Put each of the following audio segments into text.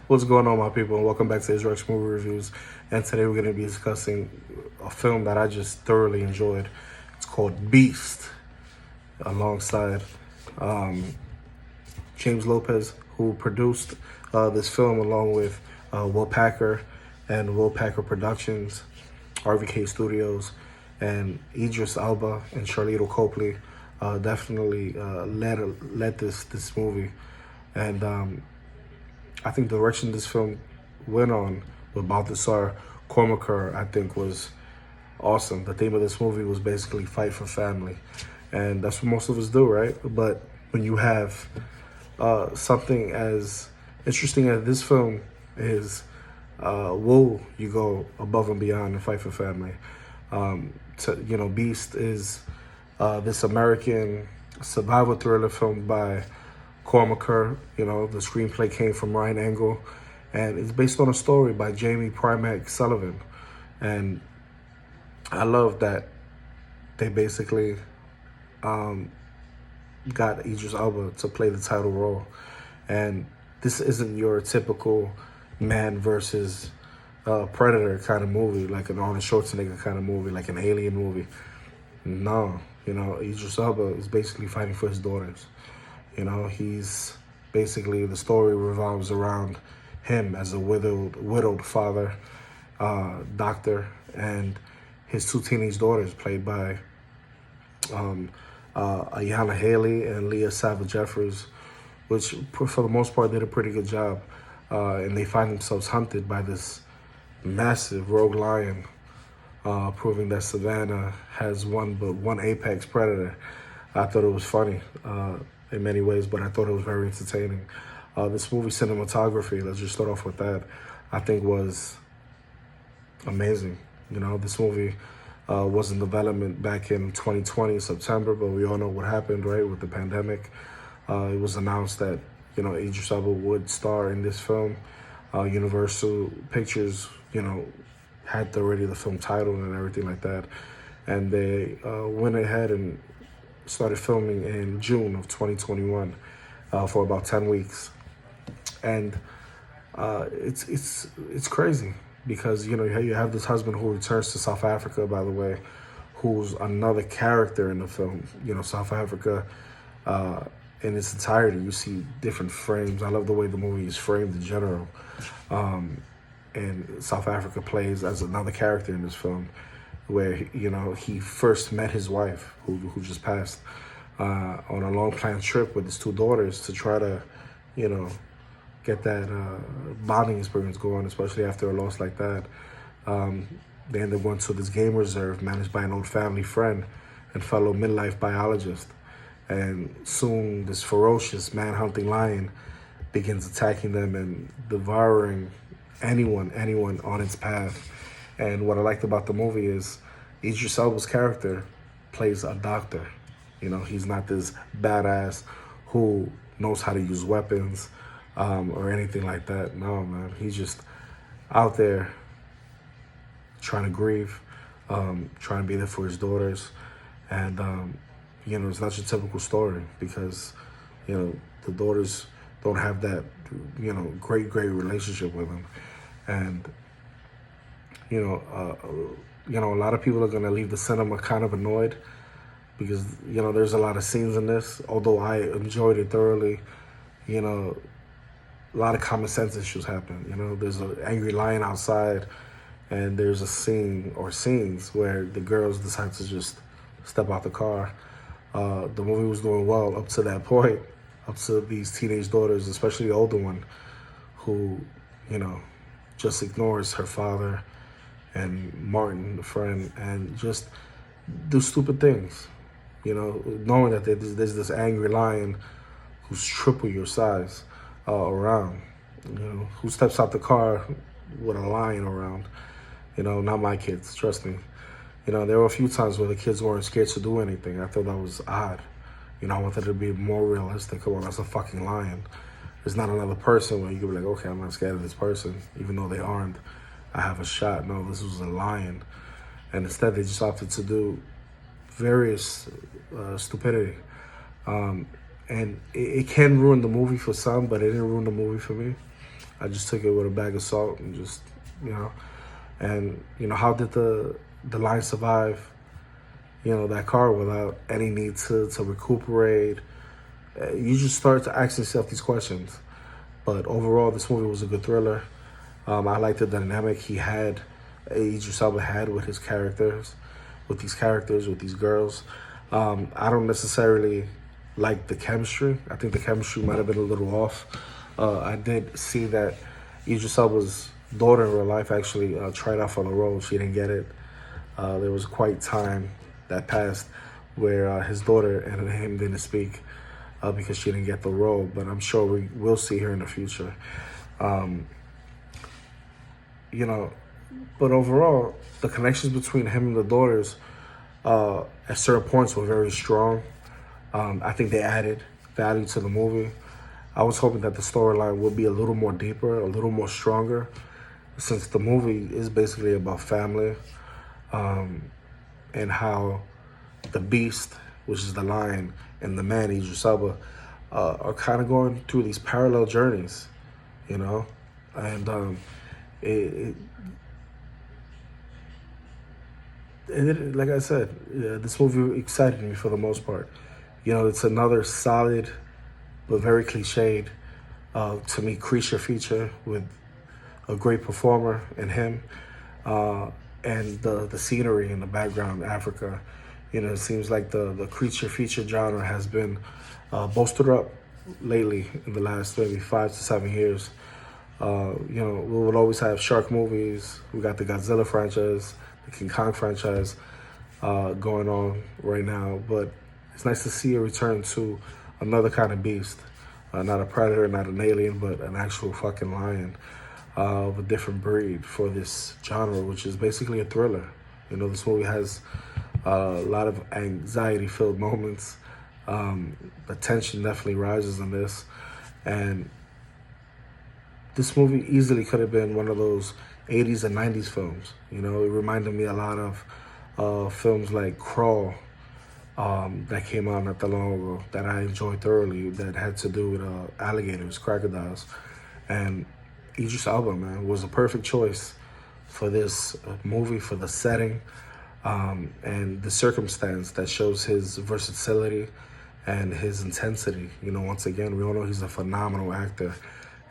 What's going on, my people? And welcome back to Idris Movie Reviews. And today we're going to be discussing a film that I just thoroughly enjoyed. It's called Beast, alongside James Lopez, who produced this film along with Will Packer and Will Packer Productions, RVK Studios, and Idris Elba and Sharlto Copley. Definitely led this movie. And I think the direction this film went on with Balthasar Kormaker, I think, was awesome. The theme of this movie was basically fight for family. And that's what most of us do, right? But when you have something as interesting as this film is, will you go above and beyond and fight for family? Beast is this American survival thriller film by Cormaker. The screenplay came from Ryan Engle, and it's based on a story by Jamie Primack Sullivan. And I love that they basically got Idris Elba to play the title role. And this isn't your typical man versus predator kind of movie, like an Arnold Schwarzenegger kind of movie, like an alien movie. No, Idris Elba is basically fighting for his daughters. He's basically, the story revolves around him as a widowed father, doctor, and his two teenage daughters, played by Iyana Halley and Leah Savage Jeffers, which for the most part did a pretty good job. And they find themselves hunted by this massive rogue lion, proving that Savanna has one apex predator. I thought it was funny in many ways, but I thought it was very entertaining. This movie cinematography, let's just start off with that, I think was amazing. This movie was in development back in 2020, September, but we all know what happened, right, with the pandemic. It was announced that, Idris Elba would star in this film. Universal Pictures, had already the film title and everything like that. And they went ahead and started filming in June of 2021 for about 10 weeks. And it's crazy because, you have this husband who returns to South Africa, by the way, who's another character in the film. South Africa in its entirety, you see different frames. I love the way the movie is framed in general. And South Africa plays as another character in this film, where he first met his wife, who just passed, on a long planned trip with his two daughters to try to, get that bonding experience going, especially after a loss like that. They ended up going to this game reserve managed by an old family friend and fellow midlife biologist. And soon this ferocious man-hunting lion begins attacking them and devouring anyone on its path. And what I liked about the movie is Idris Elba's character plays a doctor. He's not this badass who knows how to use weapons or anything like that. No, man. He's just out there trying to grieve, trying to be there for his daughters. And, it's not your typical story because, the daughters don't have that, great relationship with him. And, a lot of people are going to leave the cinema kind of annoyed because, there's a lot of scenes in this. Although I enjoyed it thoroughly, a lot of common sense issues happen. There's an angry lion outside, and there's a scene or scenes where the girls decide to just step out the car. The movie was doing well up to that point, up to these teenage daughters, especially the older one, who, just ignores her father and Martin, the friend, and just do stupid things, knowing that there's this angry lion who's triple your size around, who steps out the car with a lion around. Not my kids, trust me. There were a few times where the kids weren't scared to do anything. I thought that was odd. I wanted it to be more realistic. Come on, that's a fucking lion. There's not another person where you could be like, okay, I'm not scared of this person, even though they aren't. I have a shot. No, this was a lion. And instead, they just opted to do various stupidity. And it can ruin the movie for some, but it didn't ruin the movie for me. I just took it with a bag of salt and just, you know, and how did the line survive, that car without any need to recuperate? You just start to ask yourself these questions. But overall, this movie was a good thriller. I liked the dynamic Idris Elba had with his characters, with these girls. I don't necessarily like the chemistry. I think the chemistry might have been a little off. I did see that Idris Elba's daughter in real life actually tried out for the role. She didn't get it. There was quite time that passed where his daughter and him didn't speak because she didn't get the role. But I'm sure we will see her in the future. But overall, the connections between him and the daughters at certain points were very strong. I think they added value to the movie. I was hoping that the storyline would be a little more deeper, a little more stronger, since the movie is basically about family and how the beast, which is the lion, and the man, Idris Elba, are kind of going through these parallel journeys, and like I said, this movie excited me for the most part. It's another solid but very cliched, to me, creature feature with a great performer in him, and the scenery in the background, Africa. It seems like the creature feature genre has been bolstered up lately in the last maybe 5 to 7 years. We will always have shark movies. We got the Godzilla franchise, the King Kong franchise going on right now, but it's nice to see a return to another kind of beast. Not a predator, not an alien, but an actual fucking lion of a different breed for this genre, which is basically a thriller. This movie has a lot of anxiety-filled moments. The tension definitely rises in this. And this movie easily could have been one of those 80s and 90s films. It reminded me a lot of films like Crawl, that came out not that long ago that I enjoyed thoroughly, that had to do with alligators, crocodiles. And Idris Elba, man, was a perfect choice for this movie, for the setting, and the circumstance that shows his versatility and his intensity. Once again, we all know he's a phenomenal actor,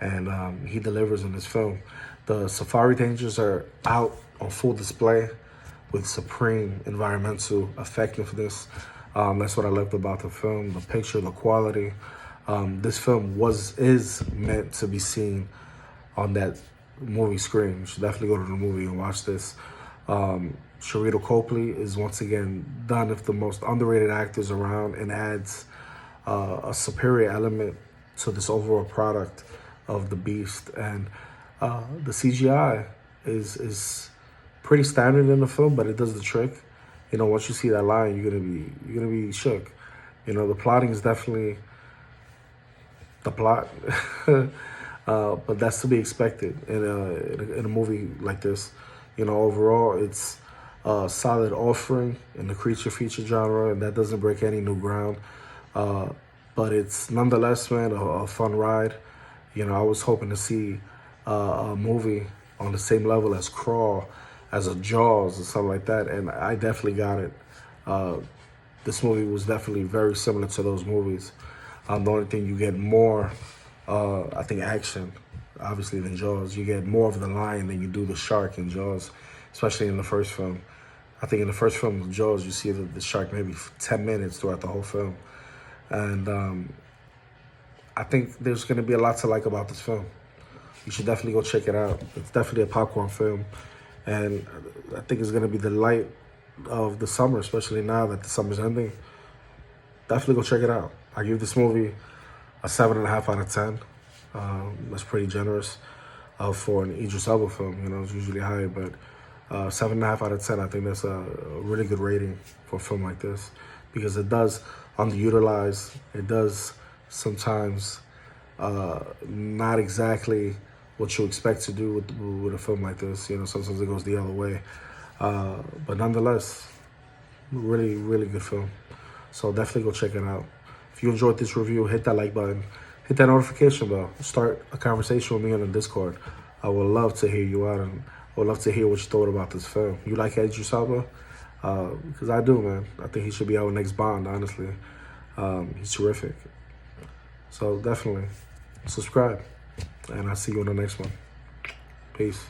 and he delivers in this film. The safari dangers are out on full display with supreme environmental effectiveness. That's what I loved about the film, the picture, the quality. This film is meant to be seen on that movie screen. You should definitely go to the movie and watch this. Sharlto Copley is once again done with the most underrated actors around and adds a superior element to this overall product of the beast. And the CGI is pretty standard in the film, but it does the trick. Once you see that line, you're gonna be shook. The plotting is definitely the plot, but that's to be expected in a movie like this. Overall, it's a solid offering in the creature feature genre, and that doesn't break any new ground. But it's nonetheless, man, a fun ride. I was hoping to see a movie on the same level as Crawl, as a Jaws or something like that, and I definitely got it. This movie was definitely very similar to those movies. The only thing, you get more, I think, action, obviously, than Jaws. You get more of the lion than you do the shark in Jaws, especially in the first film. I think in the first film, Jaws, you see the shark maybe 10 minutes throughout the whole film. And I think there's going to be a lot to like about this film. You should definitely go check it out. It's definitely a popcorn film. And I think it's going to be the light of the summer, especially now that the summer's ending. Definitely go check it out. I give this movie a 7.5 out of 10. That's pretty generous for an Idris Elba film. It's usually high, but 7.5 out of 10, I think that's a really good rating for a film like this, because it does underutilize. It does sometimes not exactly what you expect to do with a film like this. Sometimes it goes the other way. But nonetheless, really, really good film. So definitely go check it out. If If you enjoyed this review, hit that like button. Hit that notification bell. Start a conversation with me on the Discord. I would love to hear you out, and I would love to hear what you thought about this film. You like Idris Elba? Because I do, man. I think he should be our next Bond, honestly. He's terrific. So definitely subscribe, and I'll see you on the next one. Peace.